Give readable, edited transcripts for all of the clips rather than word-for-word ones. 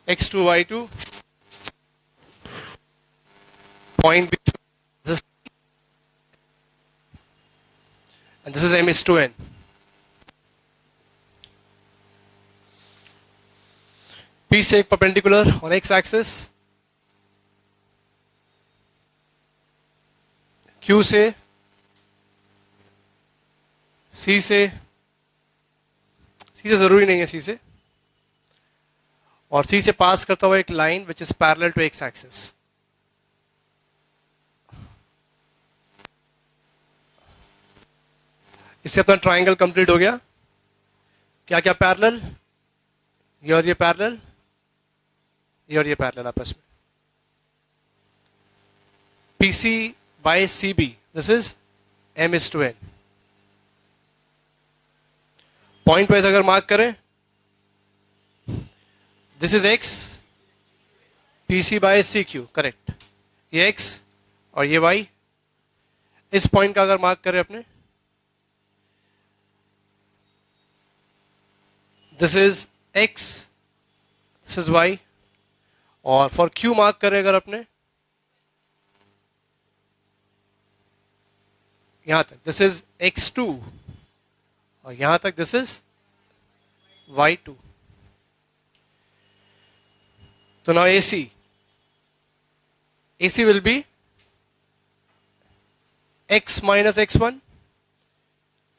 x2 y2 point B, this, and this is m is to n. P से एक perpendicular on x axis, Q से C से जरूरी नहीं है C से, और C से पास करता हुआ एक line which is parallel to x axis. इससे अपना ट्राइंगल कंप्लीट हो गया. क्या क्या पैरेलल, ये और ये पैरेलल, ये और ये पैरेलल आपस में. PC by CB, this is m is to n. Point wise अगर मार्क करें, this is x, PC by CQ, correct. ये x और ये y. इस पॉइंट का अगर मार्क करें अपने, this is x, this is y, और फॉर Q मार्क करें अगर अपने, यहां तक दिस इज x2, और यहां तक दिस इज y2. तो now AC will be x minus x1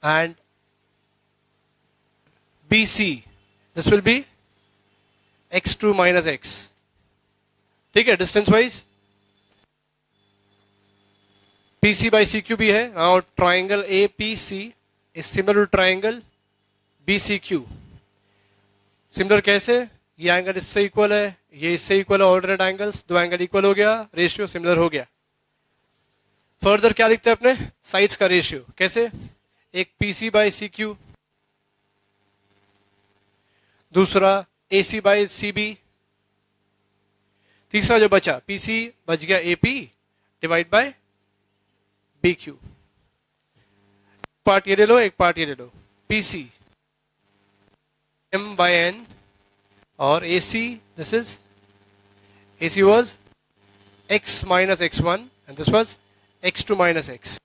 and BC, this will be x2 minus x. ठीक है, distance wise PC by CQ भी है. Now triangle APC is similar to triangle BCQ. Similar कैसे, ये angle इससे equal है, ये इससे इक्वल है, ऑल्टरनेट एंगल्स, दो एंगल इक्वल हो गया, रेशियो सिमिलर हो गया. फर्दर क्या लिखते हैं अपने, साइड्स का रेशियो. कैसे, एक PC by CQ, दूसरा AC by CB, तीसरा जो बचा PC बच गया AP divide by BQ. Part ये ले लो, एक पार्ट ये ले लो. PC m by n, और AC, this is AC was x minus x1 and this was x2 minus x.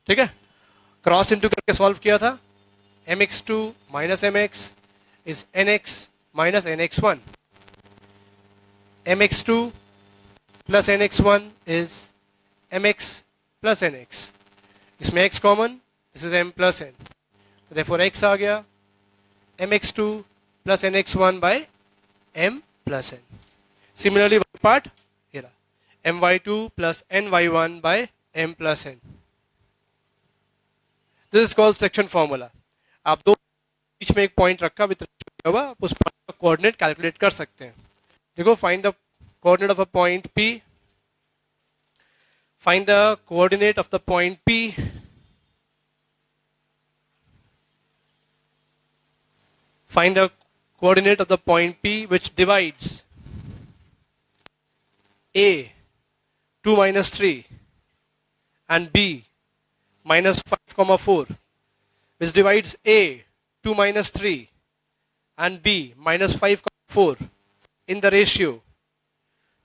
ठीक है, क्रॉस इंटू करके सॉल्व किया था. mx2 minus mx is nx minus nx1. mx2 plus nx1 is mx plus nx. इसमें x common, this is m plus n, तो therefore x आ गया mx2 plus nx1 by m plus n. Similarly y part ये रहा my2 plus ny1 by m plus n. This is called section formula. आप दो बीच में एक point रखा with हुआ, आप उस पॉइंट का कोऑर्डिनेट कैलकुलेट कर सकते हैं. देखो, find the coordinate of a point P. Find the coordinate of the point P. Find the coordinate of the point P which divides A 2 minus 3 and B minus 5 4, which divides A 2 minus 3 and B minus 5 4 in the ratio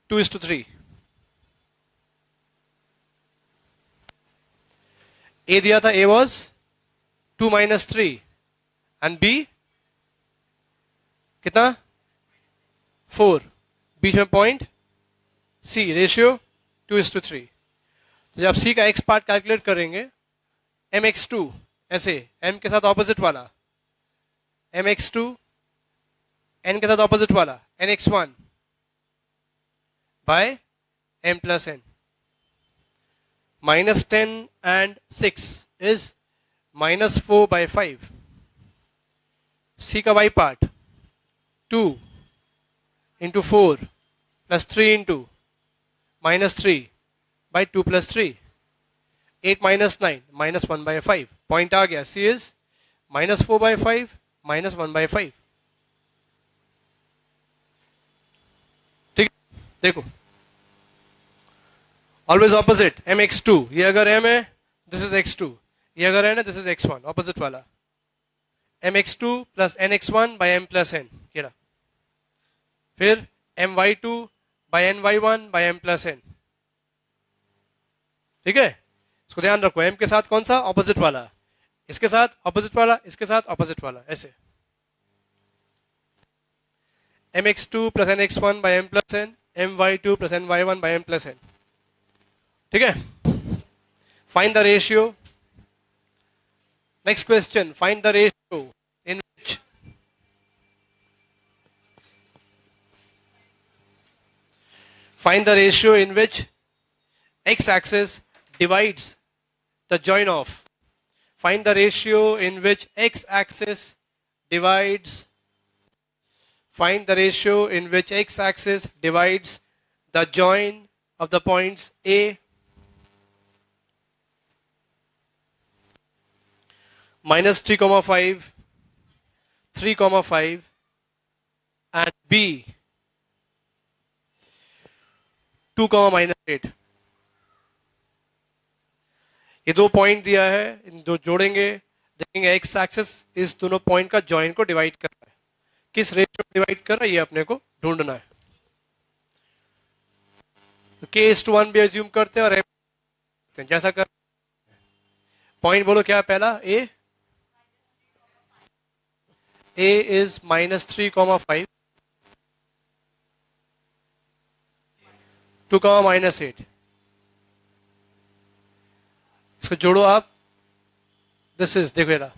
2:3. A दिया था, A was 2 minus 3 and B कितना 4, बीच में point C, ratio 2:3. तो जब C का x part calculate करेंगे, mx2 ऐसे m के साथ ऑपोजिट वाला, mx2 n के साथ ऑपोजिट वाला nx1 by m plus n. minus 10 and 6 is minus 4 by 5. C का y part 2 into 4 plus 3 into minus 3 by 2 plus 3. 8 minus 9 minus 1 by 5. Point आ गया, C is minus 4 by 5 minus 1 by 5. ठीक, देखो always opposite mx2, ये अगर m है this is x2, ये अगर n है दिस इज x1, ऑपोजिट वाला mx2 plus nx1 by m plus n. ये रहा. फिर my2 bye ny1 bye m+n। ठीक है, इसको ध्यान रखो, m के साथ कौन सा, ऑपोजिट वाला, इसके साथ ऑपोजिट वाला, इसके साथ ऑपोजिट वाला, ऐसे mx2 plus nx1 bye m+n, my2 plus ny1 bye m+n। ठीक है, find the ratio. Next question, find the ratio in which find the ratio in which x-axis divides the join of, find the ratio in which x-axis divides, find the ratio in which x-axis divides the join of the points A, -3,5, 3,5 and B 2, -8। ये दो point दिया है, इन दो जोड़ेंगे, देखेंगे x axis इस दोनों point का जॉइन को डिवाइड कर रहा है, किस रेशियो में डिवाइड कर रहा है ये अपने को ढूंढना है। तो k:1 भी एज्यूम करते हैं और m जैसा कर, पॉइंट बोलो क्या है पहला, a is -3,5, 2, -8। इसको जोड़ो आप, दिस इज, देखो ना,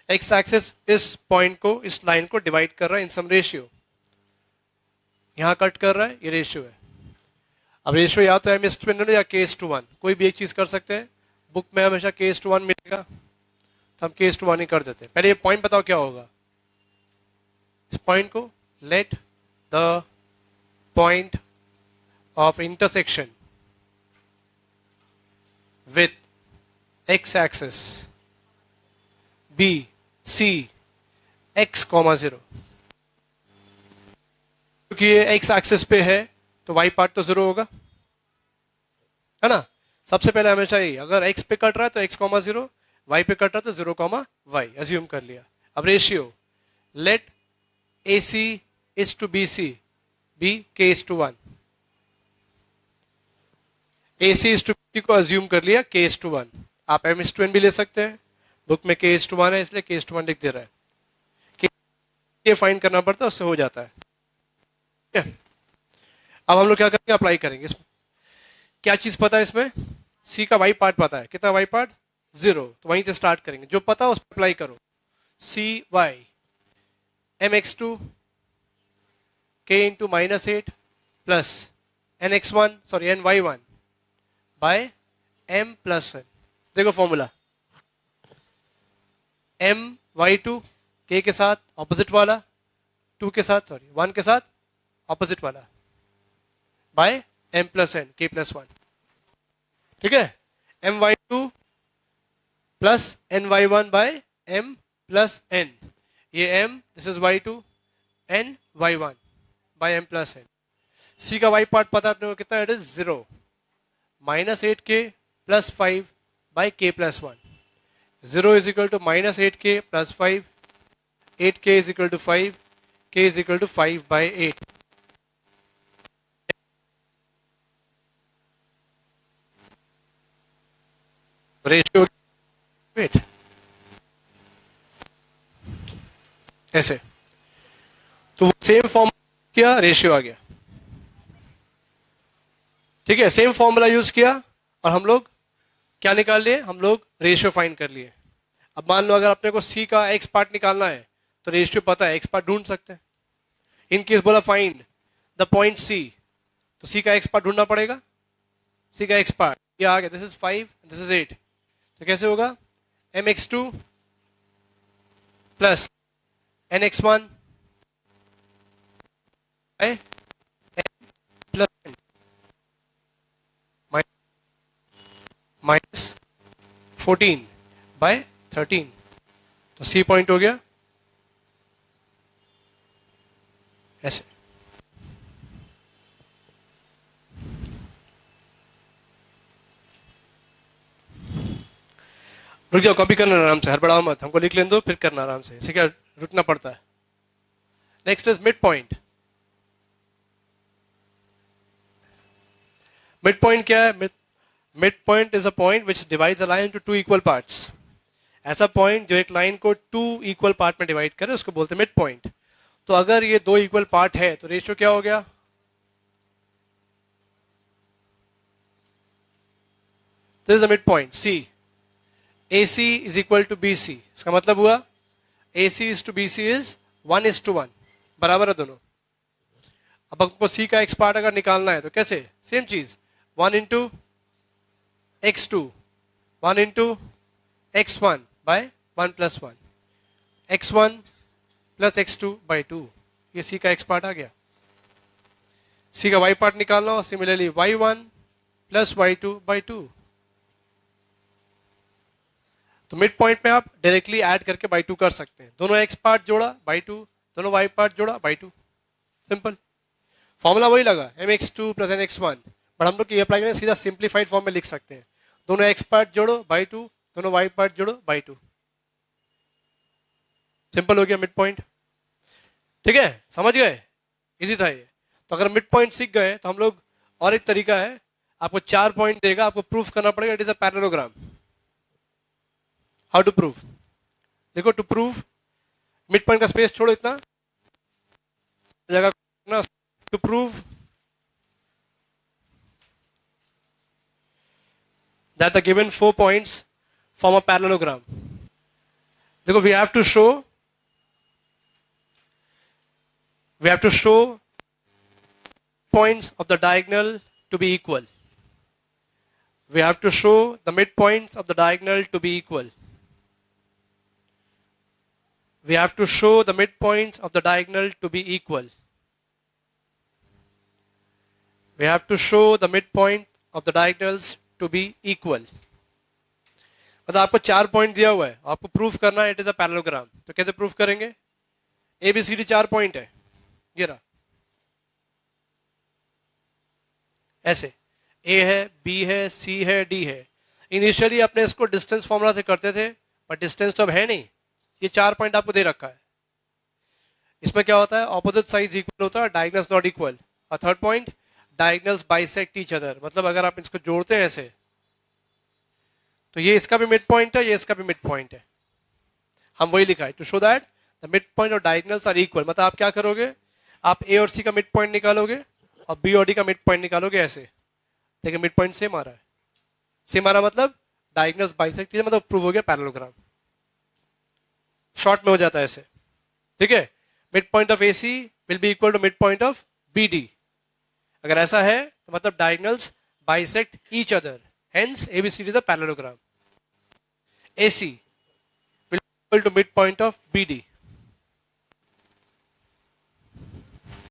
एक्स एक्सिस इस पॉइंट को, इस लाइन को डिवाइड कर रहा है इन सम रेशियो, यहां कट कर रहा है, ये रेशियो है। अब रेशियो या तो m:2 या k:1, कोई भी एक चीज कर सकते हैं, बुक में हमेशा k:1 मिलेगा तो हम k:1 ही कर देते हैं। पहले ये पॉइंट बताओ क्या होगा, इस पॉइंट को, let the point of intersection with x axis B C x, 0, क्योंकि ये x एक्सिस पे है तो y पार्ट तो 0 होगा, है ना। सबसे पहले हमेशा ही, अगर x पे कट रहा है तो x, 0, y पे कट रहा है तो 0, y अज्यूम कर लिया। अब ratio, let AC is to BC be k:1, AC is to BC को अज्यूम कर लिया k:1, आप m:2 भी ले सकते हैं, बुक में k:1 है इसलिए k:1 लिख दे रहा है, k फाइंड करना पड़ता है, उससे हो जाता है। ठीक है, अब हम लोग क्या करेंगे, अप्लाई करेंगे इसमें। क्या चीज पता है इसमें, c का y पार्ट पता है, कितना y पार्ट, 0, तो वहीं से स्टार्ट करेंगे, जो पता है उस पर अप्लाई करो। cy mx2 k into -8 plus ny1 by m+1। देखो फॉर्मूला, my2 k के साथ ऑपोजिट वाला, 2 के साथ, 1 के साथ ऑपोजिट वाला, बाय m+n k+1। ठीक है, my2 plus ny1 bye m+n, ये m, this is y2, n y1 by m+n। c का y पार्ट पता अपने को कितना, it is 0, -8k + 5 by k+1, 0 is equal to -8k + 5, 8k is equal to 5, k is equal to 5 by 8। Ratio wait ऐसे, तो same form किया, ratio आ गया। ठीक है, सेम फॉर्मूला यूज किया और हम लोग क्या निकाल लिए, हम लोग रेशियो फाइंड कर लिए। अब मान लो अगर अपने को सी का एक्स पार्ट निकालना है तो रेशियो पता है, एक्स पार्ट ढूंढ सकते हैं। इन केस बोला फाइंड द पॉइंट सी, तो सी का एक्स पार्ट ढूंढना पड़ेगा, सी का एक्स पार्ट ये आ गया, दिस इज 5, दिस इज 8, तो कैसे होगा, mx2 plus nx1 plus -14 bye 13, तो सी पॉइंट हो गया ऐसे। रुक जाओ, कॉपी करना आराम से, हड़बड़ाओ मत, हमको लिख लेने दो फिर करना आराम से, इसे क्या रुकना पड़ता है। Next is mid point. Mid point क्या है? Mid point is a point which divides a line into two equal parts. ऐसा पॉइंट जो एक लाइन को टू इक्वल पार्ट में डिवाइड करे उसको बोलते हैं मिड पॉइंट। तो अगर ये दो इक्वल पार्ट है तो रेशियो क्या हो गया? This is a mid point C. AC is equal to BC। इसका मतलब हुआ AC is to BC is 1:1, बराबर है दोनों। अब आपको C का x पार्ट अगर निकालना है तो कैसे? सेम चीज, 1 into x2, 1 into x1 by 1+1, x1 plus x2 by 2। ये C का x पार्ट आ गया। C का y पार्ट निकालना हो, similarly y1 plus y2 by 2। तो मिड पॉइंट में आप डायरेक्टली ऐड करके बाई 2 कर सकते हैं। दोनों x पार्ट जोड़ा बाई 2, दोनों y पार्ट जोड़ा बाई 2, सिंपल। फॉर्मूला वही लगा mx2 प्लस nx1, बट हम लोग ये अप्लाई करें सीधा सिंप्लीफाइड फॉर्म में लिख सकते हैं। दोनों x पार्ट जोड़ो बाई 2, दोनों y पार्ट जोड़ो बाई 2, सिंपल हो गया मिड पॉइंट। ठीक है, समझ गए? इजी था ये। तो अगर मिड पॉइंट सीख गए तो हम लोग, और एक तरीका है, आपको 4 पॉइंट देगा, आपको प्रूफ करना पड़ेगा it is a parallelogram. How to prove? देखो, टू प्रूव, मिड पॉइंट का स्पेस छोड़ो इतना जगह ना। To prove that the given 4 points form a parallelogram. देखो, we have to show points of the diagonal to be equal. We have to show the midpoints of the diagonal to be equal. We have to show the midpoints of the diagonal to be equal. We have to show the midpoint of the diagonals to be equal. मतलब आपको 4 point दिया हुआ है, आपको proof करना है it is a parallelogram. तो कैसे प्रूफ करेंगे? ABCD 4 पॉइंट है, ये रहा, ऐसे A है, B है, C है, D है। इनिशियली अपने इसको डिस्टेंस फॉर्मूला से करते थे, पर डिस्टेंस तो अब है नहीं। ये 4 पॉइंट आपको दे रखा है। इसमें क्या होता है? ऑपोजिट साइड्स इक्वल होता है, डायगोनल्स नॉट इक्वल। और third point, diagonals bisect each other. मतलब अगर आप इसको जोड़ते हैं ऐसे, तो ये इसका भी मिड पॉइंट है, ये इसका भी मिड पॉइंट है। हम वही लिखा है, to show that the mid point और डायगोनल्स आर इक्वल। मतलब आप क्या करोगे? आप A और C का मिड पॉइंट निकालोगे और B और D का मिड पॉइंट निकालोगे ऐसे। देखिए, मिड पॉइंट सेम आ रहा है। सेम आ रहा मतलब डायगोनल्स बाइसेक्ट, मतलब प्रूव हो गया पैरेललोग्राम। शॉर्ट में हो जाता है ऐसे। ठीक है, mid point of AC will be equal to mid point of BD। अगर ऐसा है तो मतलब diagonals bisect each other, hence ABCD is a parallelogram. AC will be equal to midpoint of BD.